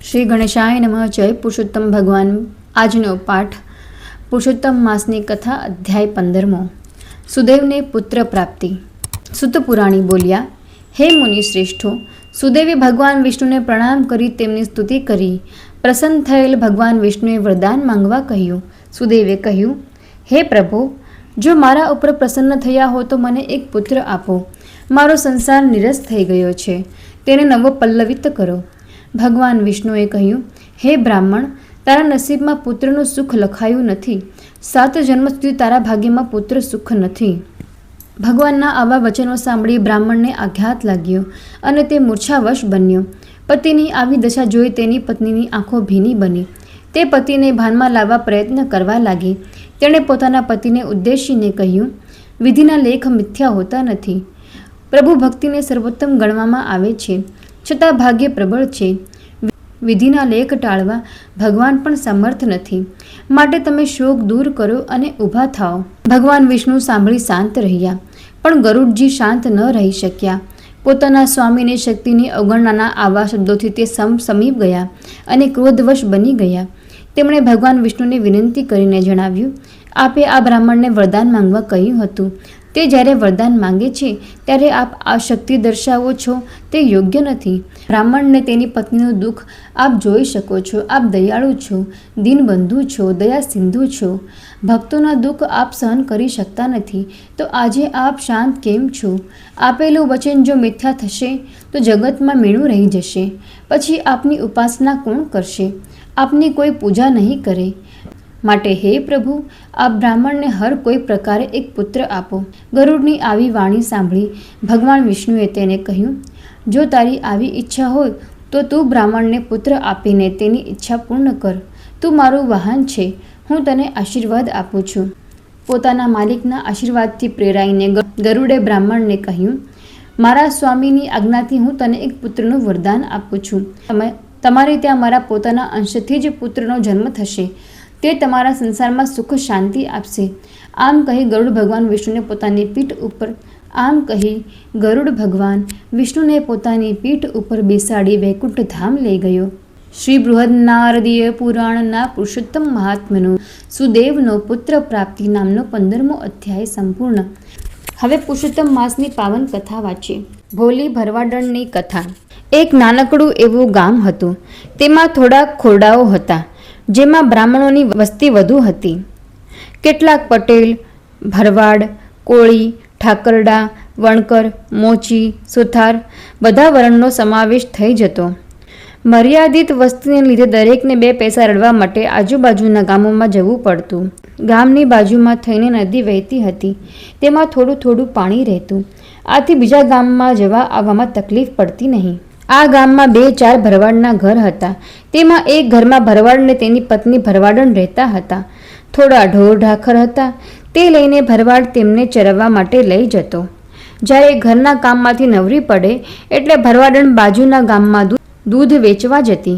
શ્રી ગણેશાય નમઃ. જય પુરુષોત્તમ ભગવાન. આજનો પાઠ પુરુષોત્તમ માસની કથા, અધ્યાય 15મો. સુદેવને પુત્ર પ્રાપ્તિ. સુત પુરાણી બોલ્યા, હે મુનિ શ્રેષ્ઠો, સુદેવે ભગવાન વિષ્ણુને પ્રણામ કરી તેમની સ્તુતિ કરી. પ્રસન્ન થયેલ ભગવાન વિષ્ણુએ વરદાન માંગવા કહ્યું. સુદેવે કહ્યું, હે પ્રભુ, જો મારા ઉપર પ્રસન્ન થયા હો તો મને એક પુત્ર આપો. મારો સંસાર નિરસ થઈ ગયો છે, તેને નવો પલ્લવિત કરો. ભગવાન વિષ્ણુએ કહ્યું, હે બ્રાહ્મણ, તારા નસીબમાં પુત્રનું સુખ લખાયું નથી. 7 જન્મ સુધી તારા ભાગ્યમાં પુત્ર સુખ નથી. ભગવાનના આવા વચનો સાંભળી બ્રાહ્મણને આઘાત લાગ્યો અને તે મૂર્છાવશ બન્યો. પતિની આવી દશા જોઈ તેની પત્નીની આંખો ભીની બની. તે પતિને ભાનમાં લાવવા પ્રયત્ન કરવા લાગી. તેણે પોતાના પતિને ઉદ્દેશીને કહ્યું, વિધિના લેખ મિથ્યા હોતા નથી. પ્રભુ ભક્તિને સર્વોત્તમ ગણવામાં આવે છે, છતાં ભાગ્ય પ્રબળ છે. વિધિના લેખ ટાળવા ભગવાન પણ સમર્થ નથી. માટે તમે શોક દૂર કરો અને ઊભા થાઓ. ભગવાન વિષ્ણુ સાંભળી શાંત રહ્યા, પણ ગરુડજી શાંત ન રહી શક્યા. પોતાના સ્વામીની શક્તિની અવગણનાના આવા શબ્દોથી તે સમીપ ગયા અને ક્રોધવશ બની ગયા. તેમણે ભગવાન વિષ્ણુને વિનંતી કરીને જણાવ્યું, આપે આ બ્રાહ્મણને વરદાન માંગવા કહ્યું હતું. તે જ્યારે વરદાન માંગે છે ત્યારે આપ આ શક્તિ દર્શાવો છો, તે યોગ્ય નથી. બ્રાહ્મણને તેની પત્નીનું દુઃખ આપ જોઈ શકો છો. આપ દયાળુ છો, દીનબંધુ છો, દયા સિંધુ છો. ભક્તોના દુઃખ આપ સહન કરી શકતા નથી, તો આજે આપ શાંત કેમ છો? આપેલું વચન જો મિથ્યા થશે તો જગતમાં મીણું રહી જશે. પછી આપની ઉપાસના કોણ કરશે? આપની કોઈ પૂજા નહીં કરે. માટે હે પ્રભુ, આપ બ્રાહ્મણને હર કોઈ પ્રકારે એક પુત્ર આપો. ગરુડની આવી વાણી સાંભળી ભગવાન વિષ્ણુએ તેને કહ્યું, જો તારી આવી ઈચ્છા હોય તો તું બ્રાહ્મણને પુત્ર આપીને તેની ઈચ્છા પૂર્ણ કર. તું મારું વાહન છે, હું તને આશીર્વાદ આપું છું. પોતાના માલિકના આશીર્વાદથી પ્રેરાઈને ગરુડે બ્રાહ્મણને કહ્યું, મારા સ્વામીની આજ્ઞાથી હું તને એક પુત્રનું વરદાન આપું છું. તમારે ત્યાં મારા પોતાના અંશથી જ પુત્રનો જન્મ થશે. તે તમારા સંસારમાં સુખ શાંતિ આપશે. આમ કહી ગરુડ ભગવાન વિષ્ણુને પોતાની પીઠ ઉપર બેસાડી વૈકુંઠ ધામ લઈ ગયો. શ્રી બૃહદનારદીય પુરાણના પુરુષોત્તમ મહાત્મ્યનો સુદેવનો પુત્ર પ્રાપ્તિ નામનો 15મો અધ્યાય સંપૂર્ણ. હવે પુરુષોત્તમ માસની પાવન કથા વાંચીએ. ભોલી ભરવાડણની કથા. એક નાનકડું એવું ગામ હતું. તેમાં થોડાક ખોરડાઓ હતા, જેમાં બ્રાહ્મણોની વસ્તી વધુ હતી. કેટલાક પટેલ, ભરવાડ, કોળી, ઠાકરડા, વણકર, મોચી, સુથાર બધા વર્ણનો સમાવેશ થઈ જતો. મર્યાદિત વસ્તીને લીધે દરેકને 2 પૈસા રડવા માટે આજુબાજુના ગામોમાં જવું પડતું. ગામની બાજુમાં થઈને નદી વહેતી હતી, તેમાં થોડું થોડું પાણી રહેતું. આથી બીજા ગામમાં જવા આવવામાં તકલીફ પડતી નહીં. આ ગામમાં 2-4 ભરવાડના ઘર હતા. તેમાં એક ઘરમાં ભરવાડ ને તેની પત્ની ભરવાડણ રહેતા હતા. થોડા ઢોર ઢાખર હતા, તે લઈને ભરવાડ તેમને ચરવવા માટે લઈ જતો. જ્યારે ઘરના કામમાંથી નવરી પડે એટલે ભરવાડણ બાજુના ગામમાં દૂધ વેચવા જતી.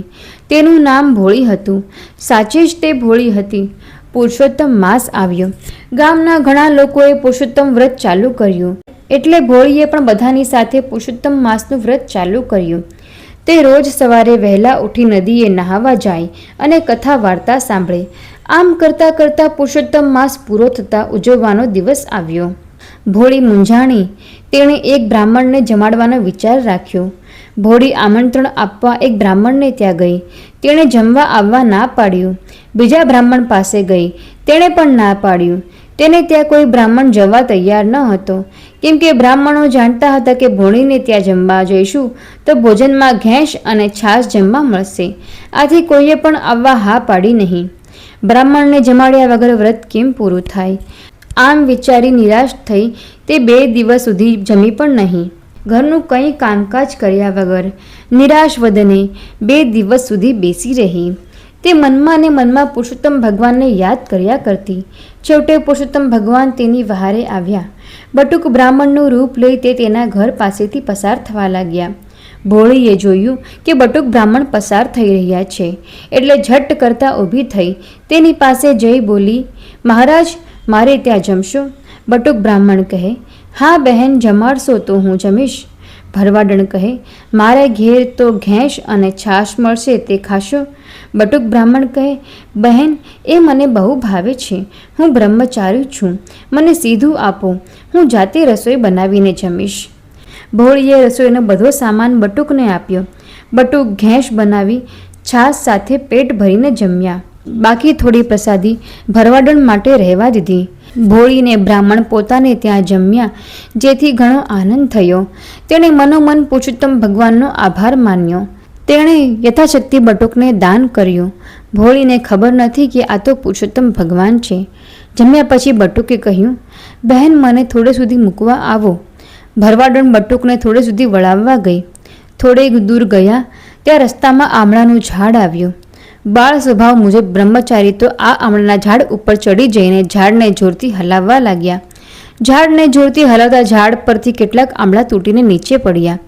તેનું નામ ભોળી હતું. સાચે જ તે ભોળી હતી. પુરુષોત્તમ માસ આવ્યો. ગામના ઘણા લોકોએ પુરુષોત્તમ વ્રત ચાલુ કર્યું, એટલે ભોળીએ પણ બધાની સાથે પુરુષોત્તમ માસનું વ્રત ચાલુ કર્યું. તે રોજ સવારે વહેલા ઉઠી નદીએ નહાવા જાય અને કથા વાર્તા સાંભળે. આમ કરતાં કરતાં પુરુષોત્તમ માસ પૂરો થતાં ઉજવવાનો દિવસ આવ્યો. ભોળી મૂંઝાણી. તેણે એક બ્રાહ્મણને જમાડવાનો વિચાર રાખ્યો. ભોળી આમંત્રણ આપવા એક બ્રાહ્મણને ત્યાં ગઈ. તેણે જમવા આવવા ના પાડ્યું. બીજા બ્રાહ્મણ પાસે ગઈ. તેણે પણ ના પાડ્યું. તેને ત્યાં કોઈ બ્રાહ્મણ જવા તૈયાર ન હતો, કેમ કે બ્રાહ્મણો જાણતા હતા કે ભોળીને ત્યાં જમવા જઈશું તો ભોજનમાં ઘેંસ અને છાશ જમવા મળશે. આથી કોઈએ પણ આવવા હા પાડી નહીં. બ્રાહ્મણને જમાડ્યા વગર વ્રત કેમ પૂરું થાય? આમ વિચારી નિરાશ થઈ તે 2 દિવસ સુધી જમી પણ નહીં. ઘરનું કંઈ કામકાજ કર્યા વગર નિરાશ વદને 2 દિવસ સુધી બેસી રહી. તે મનમાં ને મનમાં પુરુષોત્તમ ભગવાનને યાદ કર્યા કરતી. છેવટે પુરુષોત્તમ ભગવાન તેની વહારે આવ્યા. બટુક બ્રાહ્મણનું રૂપ લઈ તે તેના ઘર પાસેથી પસાર થવા લાગ્યા. ભોળીએ જોયું કે બટુક બ્રાહ્મણ પસાર થઈ રહ્યા છે, એટલે ઝટ કરતા ઊભી થઈ તેની પાસે જઈ બોલી, મહારાજ, મારે ત્યાં જમશો? બટુક બ્રાહ્મણ કહે, હા બહેન, જમાડશો તો હું જમીશ. ભરવાડણ કહે, મારે ઘેર તો ઘેંસ અને છાશ મળશે, તે ખાશો? બટુક બ્રાહ્મણ કહે, બહેન, એ મને બહુ ભાવે છે. હું બ્રહ્મચારી છું. મને સીધું આપો, હું જાતે રસોઈ બનાવીને જમીશ. ભોળીએ રસોઈનો બધો સામાન બટુકને આપ્યો. બટુક ઘેંસ બનાવી છાશ સાથે પેટ ભરીને જમ્યા. બાકી થોડી પ્રસાદી ભરવાડણ માટે રહેવા દીધી. ભોળીને બ્રાહ્મણ પોતાને ત્યાં જમ્યા, જેથી ઘણો આનંદ થયો. તેણે મનોમન પુરુષોત્તમ ભગવાનનો આભાર માન્યો. તેણે યથાશક્તિ બટુકને દાન કર્યું. ભોળીને ખબર નથી કે આ તો પુરુષોત્તમ ભગવાન છે. જમ્યા પછી બટુકે કહ્યું, બહેન, મને થોડે સુધી મૂકવા આવો. ભરવાડણ બટુકને થોડે સુધી વળાવવા ગઈ. થોડે દૂર ગયા ત્યાં રસ્તામાં આમળાનું ઝાડ આવ્યું. બાળ સ્વભાવ મુજબ બ્રહ્મચારી તો આ આમળાના ઝાડ ઉપર ચડી જઈને ઝાડને જોરથી હલાવવા લાગ્યા. ઝાડને જોરથી હલાવતા ઝાડ પરથી કેટલાક આમળા તૂટીને નીચે પડ્યા.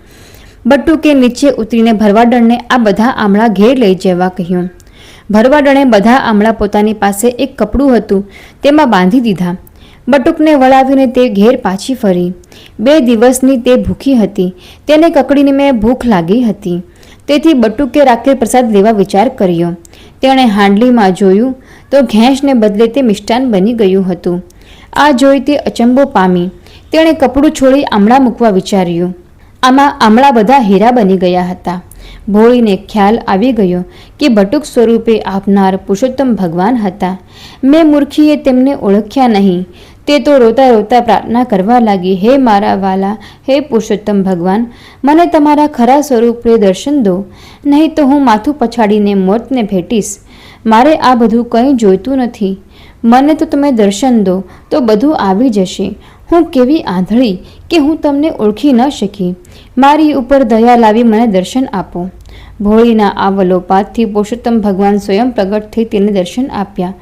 બટુકે નીચે ઉતરીને ભરવાડણને આ બધા આમળા ઘેર લઈ જવા કહ્યું. ભરવાડણે બધા આમળા પોતાની પાસે એક કપડું હતું તેમાં બાંધી દીધા. બટુકને વળાવીને તે ઘેર પાછી ફરી. 2 દિવસની તે ભૂખી હતી. તેને કકડીને મેં ભૂખ લાગી હતી. તેથી બટુકે રાખેલ પ્રસાદ લેવા વિચાર કર્યો. તેણે હાંડલીમાં જોયું તો ઘેંસને બદલે તે મિષ્ટાન બની ગયું હતું. આ જોઈ તે અચંબો પામી. તેણે કપડું છોડી આમળા મૂકવા વિચાર્યું. આમાં આમળા બધા હીરા બની ગયા હતા. ભોળીને ખ્યાલ આવી ગયો કે બટુક સ્વરૂપે આપનાર પુરુષોત્તમ ભગવાન હતા. મેં મૂર્ખીએ તેમને ઓળખ્યા નહીં. તે તો રોતા રોતા પ્રાર્થના કરવા લાગી, હે મારા વાલા, હે પુરુષોત્તમ ભગવાન, મને તમારા ખરા સ્વરૂપે દર્શન દો, નહીં તો હું માથું પછાડીને મોતને ભેટીશ. મારે આ બધું કંઈ જોઈતું નથી. મને તો તમે દર્શન દો તો બધું આવી જશે. હું કેવી આંધળી કે હું તમને ઓળખી ન શકી. મારી ઉપર દયા લાવી મને દર્શન આપો. ભોળીના આ વલોપાતથી પુરુષોત્તમ ભગવાન સ્વયં પ્રગટ થઈ તેને દર્શન આપ્યા.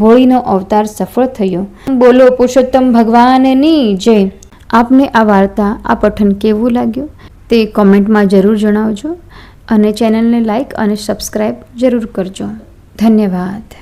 ભોળીનો અવતાર સફળ થયો. બોલો પુરુષોત્તમ ભગવાનની જય. આપને આ વાર્તા, આ પઠન કેવું લાગ્યું તે કોમેન્ટમાં જરૂર જણાવજો અને ચેનલને લાઈક અને સબસ્ક્રાઈબ જરૂર કરજો. ધન્યવાદ.